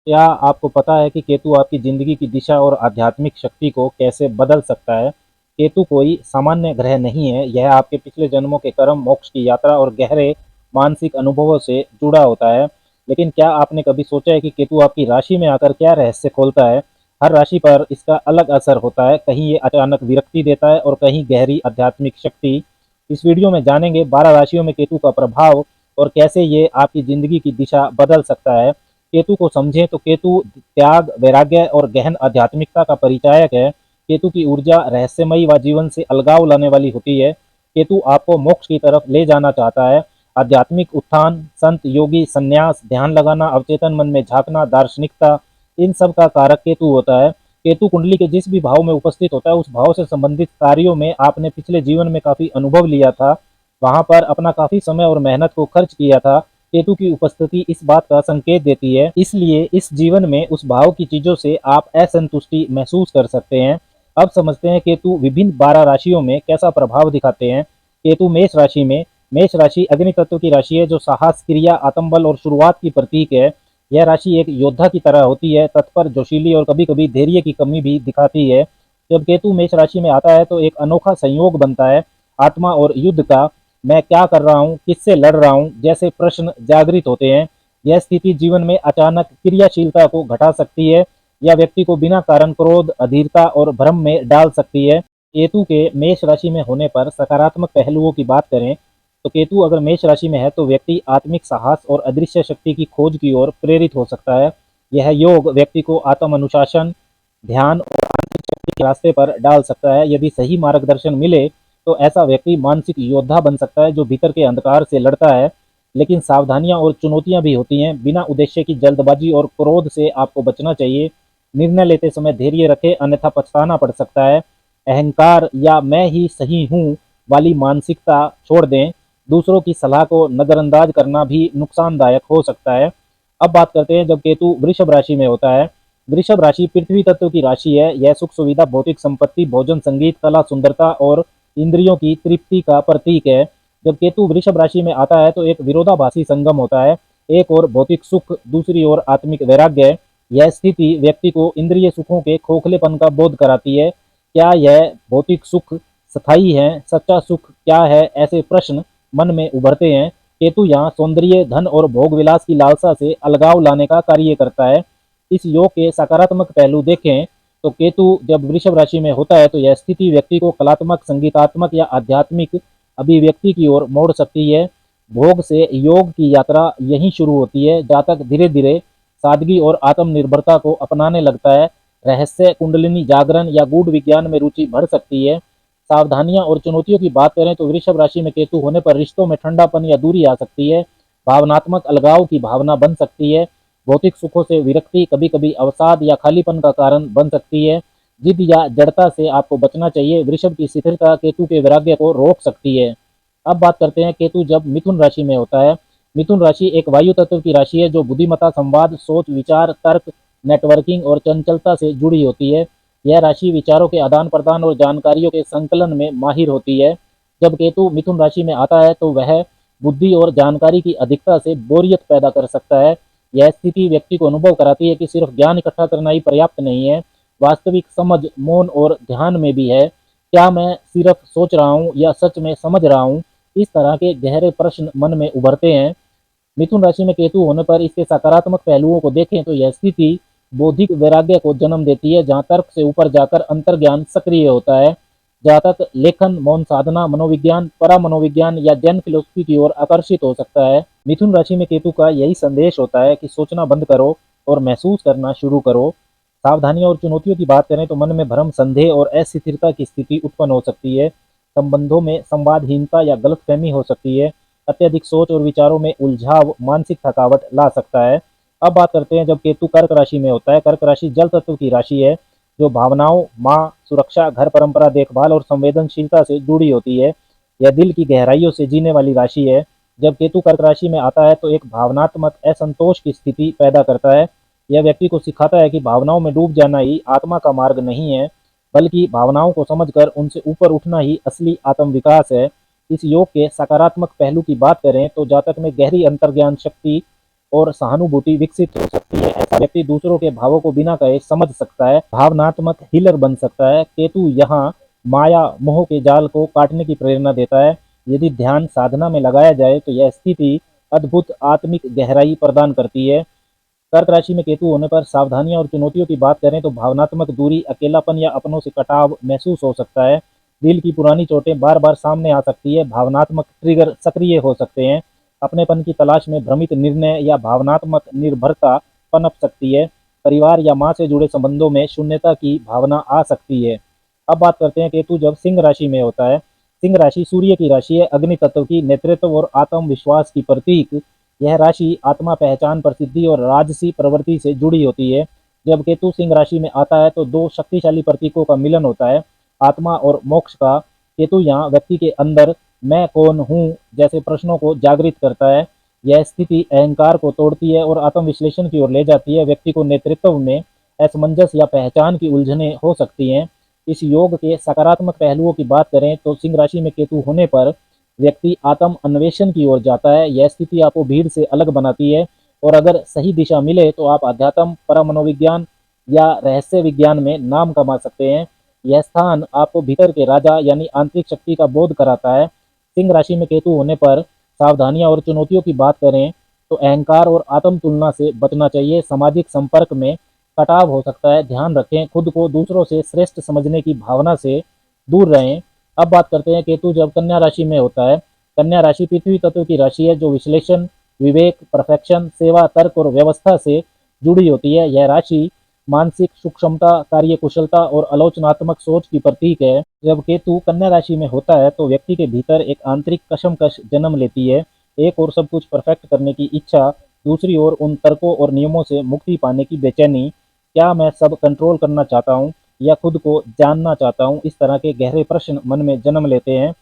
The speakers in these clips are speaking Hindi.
क्या आपको पता है कि केतु आपकी ज़िंदगी की दिशा और आध्यात्मिक शक्ति को कैसे बदल सकता है? केतु कोई सामान्य ग्रह नहीं है, यह आपके पिछले जन्मों के कर्म, मोक्ष की यात्रा और गहरे मानसिक अनुभवों से जुड़ा होता है। लेकिन क्या आपने कभी सोचा है कि केतु आपकी राशि में आकर क्या रहस्य खोलता है? हर राशि पर इसका अलग असर होता है, कहीं ये अचानक विरक्ति देता है और कहीं गहरी आध्यात्मिक शक्ति। इस वीडियो में जानेंगे 12 राशियों में केतु का प्रभाव और कैसे ये आपकी ज़िंदगी की दिशा बदल सकता है। केतु को समझें तो केतु त्याग, वैराग्य और गहन आध्यात्मिकता का परिचायक है। केतु की ऊर्जा रहस्यमयी व जीवन से अलगाव लाने वाली होती है। केतु आपको मोक्ष की तरफ ले जाना चाहता है। आध्यात्मिक उत्थान, संत, योगी, संन्यास, ध्यान लगाना, अवचेतन मन में झांकना, दार्शनिकता, इन सब का कारक केतु होता है। केतु कुंडली के जिस भी भाव में उपस्थित होता है, उस भाव से संबंधित कार्यों में आपने पिछले जीवन में काफी अनुभव लिया था, वहां पर अपना काफी समय और मेहनत को खर्च किया था। केतु की उपस्थिति इस बात का संकेत देती है, इसलिए इस जीवन में उस भाव की चीजों से आप असंतुष्टि महसूस कर सकते हैं। अब समझते हैं केतु विभिन्न 12 राशियों में कैसा प्रभाव दिखाते हैं। केतु मेष राशि में। मेष राशि अग्नि तत्व की राशि है, जो साहस, क्रिया, आत्मबल और शुरुआत की प्रतीक है। यह राशि एक योद्धा की तरह होती है, तत्पर, जोशीली और कभी कभी धैर्य की कमी भी दिखाती है। जब केतु मेष राशि में आता है तो एक अनोखा संयोग बनता है, आत्मा और युद्ध का। मैं क्या कर रहा हूँ, किससे लड़ रहा हूँ जैसे प्रश्न जागृत होते हैं। यह स्थिति जीवन में अचानक क्रियाशीलता को घटा सकती है या व्यक्ति को बिना कारण क्रोध, अधीरता और भ्रम में डाल सकती है। केतु के मेष राशि में होने पर सकारात्मक पहलुओं की बात करें तो केतु अगर मेष राशि में है तो व्यक्ति आत्मिक साहस और अदृश्य शक्ति की खोज की ओर प्रेरित हो सकता है। यह योग व्यक्ति को आत्म अनुशासन, ध्यान और आंतरिक शक्ति के रास्ते पर डाल सकता है। यदि सही मार्गदर्शन मिले तो ऐसा व्यक्ति मानसिक योद्धा बन सकता है, जो भीतर के अंधकार से लड़ता है। लेकिन सावधानियां और चुनौतियां भी होती हैं। बिना उद्देश्य की जल्दबाजी और क्रोध से आपको बचना चाहिए। निर्णय लेते समय धैर्य रखें, अन्यथा पछताना पड़ सकता है। अहंकार या मैं ही सही हूँ वाली मानसिकता छोड़ दें। दूसरों की सलाह को नजरअंदाज करना भी नुकसानदायक हो सकता है। अब बात करते हैं जब केतु वृषभ राशि में होता है। वृषभ राशि पृथ्वी तत्व की राशि है। यह सुख सुविधा, भौतिक संपत्ति, भोजन, संगीत, कला, सुंदरता और इंद्रियों की तृप्ति का प्रतीक है। जब केतु वृषभ राशि में आता है तो एक विरोधाभासी संगम होता है, एक और भौतिक सुख, दूसरी ओर आत्मिक वैराग्य। यह स्थिति व्यक्ति को इंद्रिय सुखों के खोखलेपन का बोध कराती है। क्या यह भौतिक सुख स्थायी है? सच्चा सुख क्या है? ऐसे प्रश्न मन में उभरते हैं। केतु यहाँ सौंदर्य, धन और भोग विलास की लालसा से अलगाव लाने का कार्य करता है। इस योग के सकारात्मक पहलू देखें तो केतु जब वृषभ राशि में होता है तो यह स्थिति व्यक्ति को कलात्मक, संगीतात्मक या आध्यात्मिक अभिव्यक्ति की ओर मोड़ सकती है। भोग से योग की यात्रा यहीं शुरू होती है। जातक धीरे धीरे सादगी और आत्मनिर्भरता को अपनाने लगता है। रहस्य, कुंडलिनी जागरण या गूढ़ विज्ञान में रुचि बढ़ सकती है। सावधानियां और चुनौतियों की बात करें तो वृषभ राशि में केतु होने पर रिश्तों में ठंडापन या दूरी आ सकती है। भावनात्मक अलगाव की भावना बन सकती है। भौतिक सुखों से विरक्ति कभी कभी अवसाद या खालीपन का कारण बन सकती है। जिद या जड़ता से आपको बचना चाहिए। वृषभ की स्थिरता केतु के वैराग्य को रोक सकती है। अब बात करते हैं केतु जब मिथुन राशि में होता है। मिथुन राशि एक वायु तत्व की राशि है, जो बुद्धिमत्ता, संवाद, सोच, विचार, तर्क, नेटवर्किंग और चंचलता से जुड़ी होती है। यह राशि विचारों के आदान प्रदान और जानकारियों के संकलन में माहिर होती है। जब केतु मिथुन राशि में आता है तो वह बुद्धि और जानकारी की अधिकता से बोरियत पैदा कर सकता है। यह स्थिति व्यक्ति को अनुभव कराती है कि सिर्फ ज्ञान इकट्ठा करना ही पर्याप्त नहीं है, वास्तविक समझ मौन और ध्यान में भी है। क्या मैं सिर्फ सोच रहा हूँ या सच में समझ रहा हूँ? इस तरह के गहरे प्रश्न मन में उभरते हैं। मिथुन राशि में केतु होने पर इसके सकारात्मक पहलुओं को देखें तो यह स्थिति बौद्धिक वैराग्य को जन्म देती है, जहाँ तर्क से ऊपर जाकर अंतर्ज्ञान सक्रिय होता है। जातक लेखन, मौन साधना, मनोविज्ञान, परा मनोविज्ञान या जैन फिलोसफी की ओर आकर्षित हो सकता है। मिथुन राशि में केतु का यही संदेश होता है कि सोचना बंद करो और महसूस करना शुरू करो। सावधानियों और चुनौतियों की बात करें तो मन में भ्रम, संदेह और अस्थिरता की स्थिति उत्पन्न हो सकती है। संबंधों में संवादहीनता या गलतफहमी हो सकती है। अत्यधिक सोच और विचारों में उलझाव मानसिक थकावट ला सकता है। अब बात करते हैं जब केतु कर्क राशि में होता है। कर्क राशि जल तत्व की राशि है, जो भावनाओं, माँ, सुरक्षा, घर, परंपरा, देखभाल और संवेदनशीलता से जुड़ी होती है। यह दिल की गहराइयों से जीने वाली राशि है। जब केतु कर्क राशि में आता है तो एक भावनात्मक असंतोष की स्थिति पैदा करता है। यह व्यक्ति को सिखाता है कि भावनाओं में डूब जाना ही आत्मा का मार्ग नहीं है, बल्कि भावनाओं को समझकर उनसे ऊपर उठना ही असली आत्म विकास है। इस योग के सकारात्मक पहलू की बात करें तो जातक में गहरी अंतर्ज्ञान शक्ति, और सहानुभूति विकसित हो सकती है। ऐसा व्यक्ति दूसरों के भावों को बिना कहे समझ सकता है, भावनात्मक हीलर बन सकता है। केतु यहाँ माया मोह के जाल को काटने की प्रेरणा देता है। यदि ध्यान साधना में लगाया जाए तो यह स्थिति अद्भुत आत्मिक गहराई प्रदान करती है। कर्क राशि में केतु होने पर सावधानियां और चुनौतियों की बात करें तो भावनात्मक दूरी, अकेलापन या अपनों से कटाव महसूस हो सकता है। दिल की पुरानी चोटें बार बार सामने आ सकती है। भावनात्मक ट्रिगर सक्रिय हो सकते हैं। अपनेपन की तलाश में भ्रमित निर्णय या भावनात्मक निर्भरता पनप सकती है। परिवार या माँ से जुड़े संबंधों में शून्यता की भावना आ सकती है। अब बात करते हैं केतु जब सिंह राशि में होता है। सिंह राशि सूर्य की राशि है, अग्नि तत्व की, नेतृत्व और आत्मविश्वास की प्रतीक। यह राशि आत्मा, पहचान, प्रसिद्धि और राजसी प्रवृत्ति से जुड़ी होती है। जब केतु सिंह राशि में आता है तो दो शक्तिशाली प्रतीकों का मिलन होता है, आत्मा और मोक्ष का। केतु यहाँ व्यक्ति के अंदर मैं कौन हूँ जैसे प्रश्नों को जागृत करता है। यह स्थिति अहंकार को तोड़ती है और आत्मविश्लेषण की ओर ले जाती है। व्यक्ति को नेतृत्व में असमंजस या पहचान की उलझनें हो सकती हैं। इस योग के सकारात्मक पहलुओं की बात करें तो सिंह राशि में केतु होने पर व्यक्ति आत्म अन्वेषण की ओर जाता है। यह स्थिति आपको भीड़ से अलग बनाती है और अगर सही दिशा मिले तो आप अध्यात्म, परमनोविज्ञान या रहस्य विज्ञान में नाम कमा सकते हैं। यह स्थान आपको भीतर के राजा यानी आंतरिक शक्ति का बोध कराता है। सिंह राशि में केतु होने पर सावधानियां और चुनौतियों की बात करें तो अहंकार और आत्म तुलना से बचना चाहिए। सामाजिक संपर्क में कटाव हो सकता है, ध्यान रखें। खुद को दूसरों से श्रेष्ठ समझने की भावना से दूर रहें। अब बात करते हैं केतु जब कन्या राशि में होता है। कन्या राशि पृथ्वी तत्व की राशि है जो विश्लेषण, विवेक, परफेक्शन, सेवा, तर्क और व्यवस्था से जुड़ी होती है। यह राशि मानसिक सूक्ष्मता, कार्य कुशलता और आलोचनात्मक सोच की प्रतीक है। जब केतु कन्या राशि में होता है तो व्यक्ति के भीतर एक आंतरिक कशमकश जन्म लेती है। एक और सब कुछ परफेक्ट करने की इच्छा, दूसरी ओर उन तर्कों और नियमों से मुक्ति पाने की बेचैनी। क्या मैं सब कंट्रोल करना चाहता हूँ या खुद को जानना चाहता हूँ, इस तरह के गहरे प्रश्न मन में जन्म लेते हैं।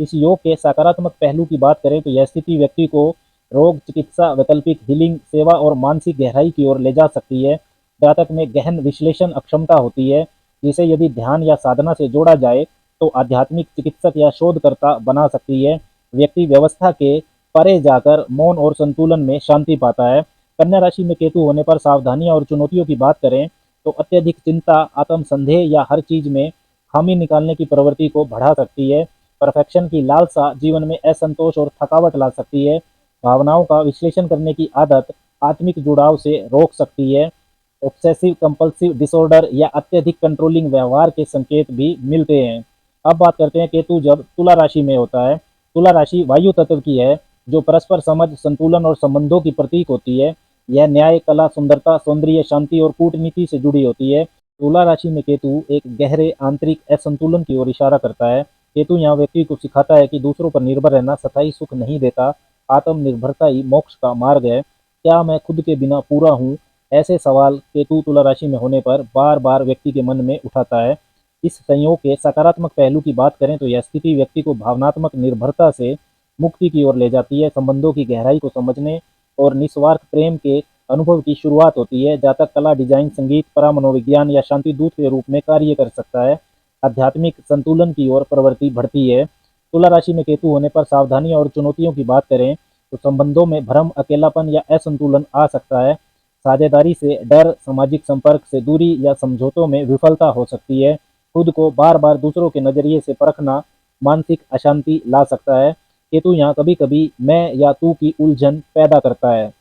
इस योग के सकारात्मक पहलू की बात करें तो यह स्थिति व्यक्ति को रोग चिकित्सा, वैकल्पिक हीलिंग, सेवा और मानसिक गहराई की ओर ले जा सकती है। जातक में गहन विश्लेषण अक्षमता होती है जिसे यदि ध्यान या साधना से जोड़ा जाए तो आध्यात्मिक चिकित्सक या शोधकर्ता बना सकती है। व्यक्ति व्यवस्था के परे जाकर मौन और संतुलन में शांति पाता है। कन्या राशि में केतु होने पर सावधानियां और चुनौतियों की बात करें तो अत्यधिक चिंता, आत्म संदेह या हर चीज में खामी निकालने की प्रवृत्ति को बढ़ा सकती है। परफेक्शन की लालसा जीवन में असंतोष और थकावट ला सकती है। भावनाओं का विश्लेषण करने की आदत आत्मिक जुड़ाव से रोक सकती है। ऑब्सेसिव कंपल्सिव डिसऑर्डर या अत्यधिक कंट्रोलिंग व्यवहार के संकेत भी मिलते हैं। अब बात करते हैं केतु जब तुला राशि में होता है। तुला राशि वायु तत्व की है जो परस्पर समझ, संतुलन और संबंधों की प्रतीक होती है। यह न्याय, कला, सुंदरता, सौंदर्य, शांति और कूटनीति से जुड़ी होती है। तुला राशि में केतु एक गहरे आंतरिक असंतुलन की ओर इशारा करता है। केतु यहाँ व्यक्ति को सिखाता है कि दूसरों पर निर्भर रहना स्थायी सुख नहीं देता, आत्मनिर्भरता ही मोक्ष का मार्ग है। क्या मैं खुद के बिना पूरा हूँ? ऐसे सवाल केतु तुला राशि में होने पर बार बार व्यक्ति के मन में उठाता है। इस संयोग के सकारात्मक पहलू की बात करें तो यह स्थिति व्यक्ति को भावनात्मक निर्भरता से मुक्ति की ओर ले जाती है। संबंधों की गहराई को समझने और निस्वार्थ प्रेम के अनुभव की शुरुआत होती है। जातक कला, डिजाइन, संगीत, परामनोविज्ञान या शांति दूत के रूप में कार्य कर सकता है। आध्यात्मिक संतुलन की ओर प्रवृत्ति बढ़ती है। तुला राशि में केतु होने पर सावधानियां और चुनौतियों की बात करें तो संबंधों में भ्रम, अकेलापन या असंतुलन आ सकता है। साझेदारी से डर, सामाजिक संपर्क से दूरी या समझौतों में विफलता हो सकती है। खुद को बार बार दूसरों के नजरिए से परखना मानसिक अशांति ला सकता है। केतु यहाँ कभी कभी मैं या तू की उलझन पैदा करता है।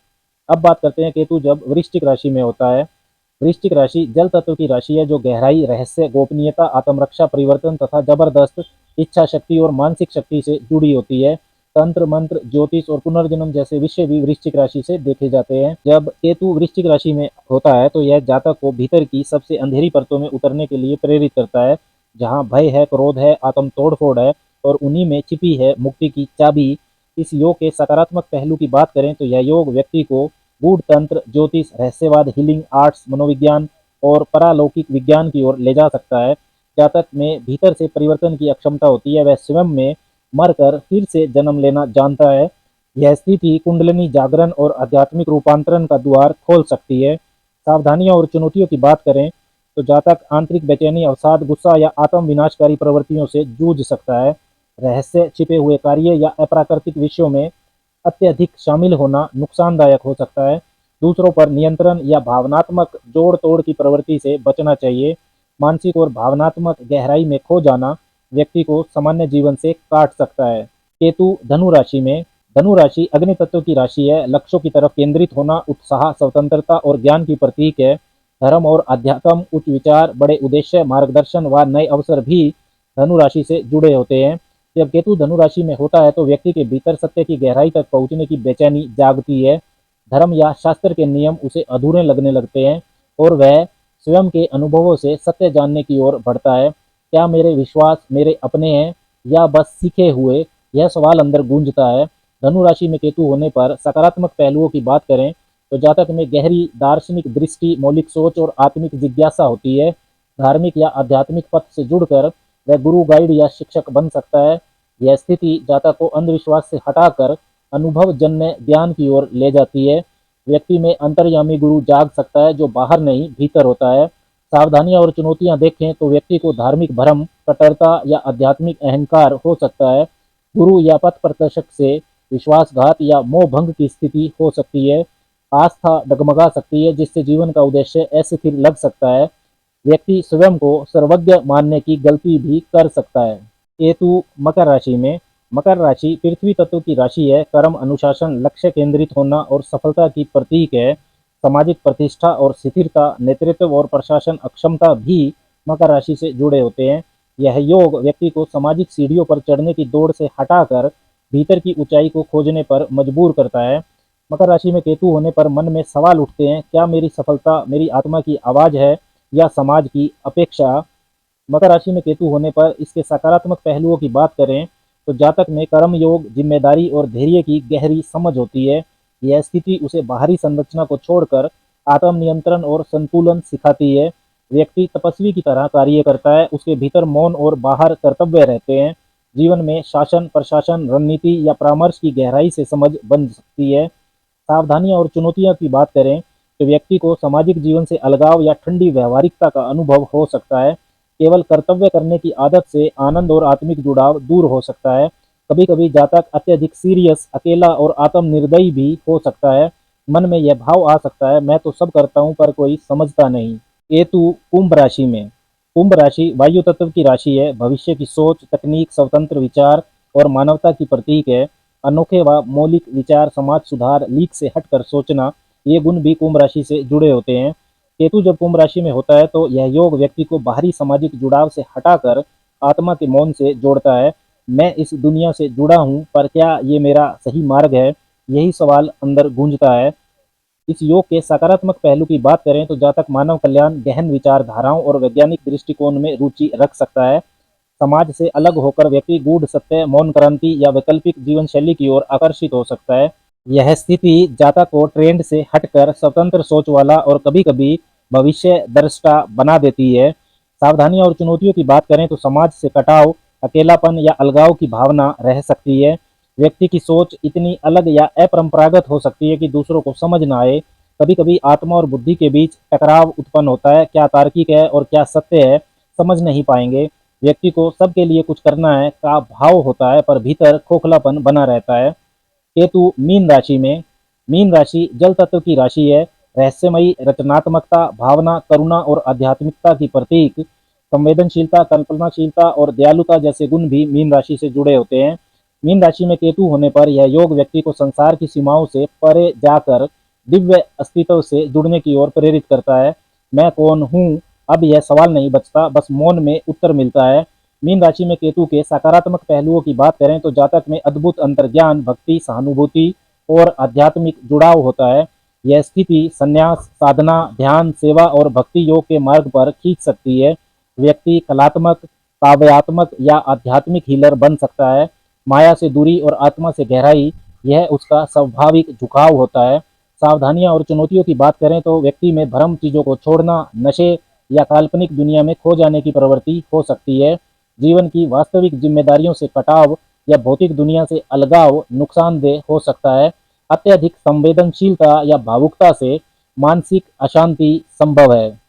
अब बात करते हैं केतु जब वृश्चिक राशि में होता है। वृश्चिक राशि जल तत्व की राशि है जो गहराई, रहस्य, गोपनीयता, आत्मरक्षा, परिवर्तन तथा जबरदस्त इच्छा शक्ति और मानसिक शक्ति से जुड़ी होती है। तंत्र, मंत्र, ज्योतिष और पुनर्जन्म जैसे विषय भी वृश्चिक राशि से देखे जाते हैं। जब केतु वृश्चिक राशि में होता है तो यह जातक को भीतर की सबसे अंधेरी परतों में उतरने के लिए प्रेरित करता है। जहाँ भय है, क्रोध है, आत्म तोड़फोड़ है और उन्हीं में छिपी है मुक्ति की चाबी। इस योग के सकारात्मक पहलू की बात करें तो यह योग व्यक्ति को गूढ़ तंत्र, ज्योतिष, रहस्यवाद, हीलिंग, आर्ट्स, मनोविज्ञान और परालौकिक विज्ञान की ओर ले जा सकता है। जातक में भीतर से परिवर्तन की अक्षमता होती है, वह स्वयं में मरकर फिर से जन्म लेना जानता है। यह स्थिति कुंडलिनी जागरण और आध्यात्मिक रूपांतरण का द्वार खोल सकती है। सावधानियां और चुनौतियों की बात करें तो जातक आंतरिक बेचैनी, अवसाद, गुस्सा या आत्म विनाशकारी प्रवृत्तियों से जूझ सकता है। रहस्य, छिपे हुए कार्य या अप्राकृतिक विषयों में अत्यधिक शामिल होना नुकसानदायक हो सकता है। दूसरों पर नियंत्रण या भावनात्मक जोड़-तोड़ की प्रवृत्ति से बचना चाहिए। मानसिक और भावनात्मक गहराई में खो जाना व्यक्ति को सामान्य जीवन से काट सकता है। केतु धनु राशि में, धनु राशि अग्नि तत्व की राशि है। लक्ष्यों की तरफ केंद्रित होना, उत्साह, स्वतंत्रता और ज्ञान की प्रतीक है। धर्म और अध्यात्म, उच्च विचार, बड़े उद्देश्य, मार्गदर्शन व नए अवसर भी धनु राशि से जुड़े होते हैं। जब केतु धनु राशि में होता है तो व्यक्ति के भीतर सत्य की गहराई तक पहुंचने की बेचैनी जागती है। धर्म या शास्त्र के नियम उसे अधूरे लगने लगते हैं और वह स्वयं के अनुभवों से सत्य जानने की ओर बढ़ता है। क्या मेरे विश्वास मेरे अपने हैं या बस सीखे हुए, यह सवाल अंदर गूंजता है। धनु राशि में केतु होने पर सकारात्मक पहलुओं की बात करें तो जातक में गहरी दार्शनिक दृष्टि, मौलिक सोच और आत्मिक जिज्ञासा होती है। धार्मिक या आध्यात्मिक पथ से जुड़कर वह गुरु, गाइड या शिक्षक बन सकता है। यह स्थिति जातक को अंधविश्वास से हटाकर अनुभवजन्य ज्ञान की ओर ले जाती है। व्यक्ति में अंतर्यामी गुरु जाग सकता है जो बाहर नहीं भीतर होता है। सावधानियां और चुनौतियां देखें तो व्यक्ति को धार्मिक भ्रम, कट्टरता या आध्यात्मिक अहंकार हो सकता है। गुरु या पथ प्रदर्शक से विश्वासघात या मोह भंग की स्थिति हो सकती है। आस्था डगमगा सकती है जिससे जीवन का उद्देश्य अस्थिर लग सकता है। व्यक्ति स्वयं को सर्वज्ञ मानने की गलती भी कर सकता है। केतु मकर राशि में, मकर राशि पृथ्वी तत्व की राशि है। कर्म, अनुशासन, लक्ष्य केंद्रित होना और सफलता की प्रतीक है। सामाजिक प्रतिष्ठा और स्थिरता, नेतृत्व और प्रशासन अक्षमता भी मकर राशि से जुड़े होते हैं। यह योग व्यक्ति को सामाजिक सीढ़ियों पर चढ़ने की दौड़ से हटाकर भीतर की ऊंचाई को खोजने पर मजबूर करता है। मकर राशि में केतु होने पर मन में सवाल उठते हैं, क्या मेरी सफलता मेरी आत्मा की आवाज है या समाज की अपेक्षा? मकर राशि में केतु होने पर इसके सकारात्मक पहलुओं की बात करें तो जातक में कर्म योग, जिम्मेदारी और धैर्य की गहरी समझ होती है। यह स्थिति उसे बाहरी संरचना को छोड़कर आत्म नियंत्रण और संतुलन सिखाती है। व्यक्ति तपस्वी की तरह कार्य करता है, उसके भीतर मौन और बाहर कर्तव्य रहते हैं। जीवन में शासन, प्रशासन, रणनीति या परामर्श की गहराई से समझ बन सकती है। सावधानियां और चुनौतियां की बात करें तो व्यक्ति को सामाजिक जीवन से अलगाव या ठंडी व्यवहारिकता का अनुभव हो सकता है। केवल कर्तव्य करने की आदत से आनंद और आत्मिक जुड़ाव दूर हो सकता है। कभी कभी जातक अत्यधिक सीरियस, अकेला और आत्मनिर्दयी भी हो सकता है। मन में यह भाव आ सकता है, मैं तो सब करता हूँ पर कोई समझता नहीं। केतु कुंभ राशि में, कुंभ राशि वायु तत्व की राशि है। भविष्य की सोच, तकनीक, स्वतंत्र विचार और मानवता की प्रतीक है। अनोखे व मौलिक विचार, समाज सुधार, लीक से हटकर सोचना, ये गुण भी कुंभ राशि से जुड़े होते हैं। केतु जब कुंभ राशि में होता है तो यह योग व्यक्ति को बाहरी सामाजिक जुड़ाव से हटाकर आत्मा के मौन से जोड़ता है। मैं इस दुनिया से जुड़ा हूँ पर क्या ये मेरा सही मार्ग है, यही सवाल अंदर गूंजता है। इस योग के सकारात्मक पहलू की बात करें तो जातक मानव कल्याण, गहन विचारधाराओं और वैज्ञानिक दृष्टिकोण में रुचि रख सकता है। समाज से अलग होकर व्यक्ति गूढ़ सत्य, मौन क्रांति या वैकल्पिक जीवन शैली की ओर आकर्षित हो सकता है। यह स्थिति जातक को ट्रेंड से हटकर स्वतंत्र सोच वाला और कभी-कभी भविष्य दृष्टा बना देती है। सावधानियां और चुनौतियों की बात करें तो समाज से कटाव, अकेलापन या अलगाव की भावना रह सकती है। व्यक्ति की सोच इतनी अलग या अपरंपरागत हो सकती है कि दूसरों को समझ ना आए। कभी-कभी आत्मा और बुद्धि के बीच टकराव उत्पन्न होता है, क्या तार्किक है और क्या सत्य है, समझ नहीं पाएंगे। व्यक्ति को सबके लिए कुछ करना है का भाव होता है पर भीतर खोखलापन बना रहता है। केतु मीन राशि में, मीन राशि जल तत्व की राशि है। रहस्यमयी, रचनात्मकता, भावना, करुणा और आध्यात्मिकता की प्रतीक। संवेदनशीलता, कल्पनाशीलता और दयालुता जैसे गुण भी मीन राशि से जुड़े होते हैं। मीन राशि में केतु होने पर यह योग व्यक्ति को संसार की सीमाओं से परे जाकर दिव्य अस्तित्व से जुड़ने की ओर प्रेरित करता है। मैं कौन हूँ, अब यह सवाल नहीं बचता, बस मौन में उत्तर मिलता है। मीन राशि में केतु के सकारात्मक पहलुओं की बात करें तो जातक में अद्भुत अंतर्ज्ञान, भक्ति, सहानुभूति और आध्यात्मिक जुड़ाव होता है। यह स्थिति संन्यास, साधना, ध्यान, सेवा और भक्ति योग के मार्ग पर खींच सकती है। व्यक्ति कलात्मक, काव्यात्मक या आध्यात्मिक हीलर बन सकता है। माया से दूरी और आत्मा से गहराई, यह उसका स्वाभाविक झुकाव होता है। सावधानियां और चुनौतियों की बात करें तो व्यक्ति में भ्रम चीजों को छोड़ना, नशे या काल्पनिक दुनिया में खो जाने की प्रवृत्ति हो सकती है। जीवन की वास्तविक जिम्मेदारियों से कटाव या भौतिक दुनिया से अलगाव नुकसानदेह हो सकता है। अत्यधिक संवेदनशीलता या भावुकता से मानसिक अशांति संभव है।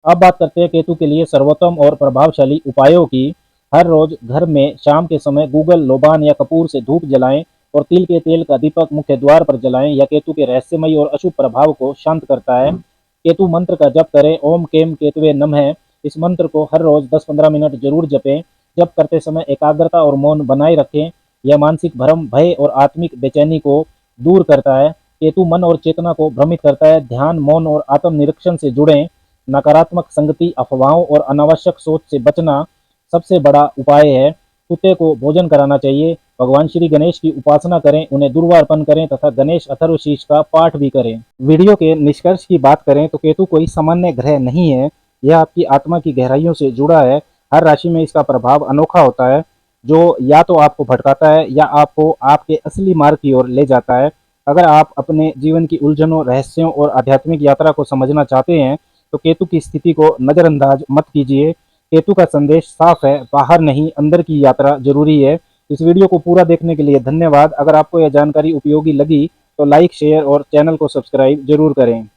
अब बात करते हैं केतु के लिए सर्वोत्तम और प्रभावशाली उपायों की। हर रोज घर में शाम के समय गूगल, लोबान या कपूर से धूप जलाएं। और तिल के तेल का दीपक मुख्य द्वार पर जलाएं। यह केतु के रहस्यमयी और अशुभ प्रभाव को शांत करता है। केतु मंत्र का जप करें, ओम केम केतुवे नमः। इस मंत्र को हर रोज 10-15 मिनट जरूर जपें। जप करते समय एकाग्रता और मौन बनाए रखें। यह मानसिक भ्रम, भय और आत्मिक बेचैनी को दूर करता है। केतु मन और चेतना को भ्रमित करता है। ध्यान, मौन और आत्म निरीक्षण से जुड़ें। नकारात्मक संगति, अफवाहों और अनावश्यक सोच से बचना सबसे बड़ा उपाय है। कुत्ते को भोजन कराना चाहिए। भगवान श्री गणेश की उपासना करें, उन्हें दुर्वा अर्पण करें तथा गणेश अथर्वशीर्ष का पाठ भी करें। वीडियो के निष्कर्ष की बात करें तो केतु कोई सामान्य ग्रह नहीं है। यह आपकी आत्मा की गहराइयों से जुड़ा है। हर राशि में इसका प्रभाव अनोखा होता है, जो या तो आपको भटकाता है या आपको आपके असली मार्ग की ओर ले जाता है। अगर आप अपने जीवन की उलझनों, रहस्यों और आध्यात्मिक यात्रा को समझना चाहते हैं तो केतु की स्थिति को नज़रअंदाज मत कीजिए। केतु का संदेश साफ है, बाहर नहीं अंदर की यात्रा जरूरी है। इस वीडियो को पूरा देखने के लिए धन्यवाद। अगर आपको यह जानकारी उपयोगी लगी तो लाइक, शेयर और चैनल को सब्सक्राइब जरूर करें।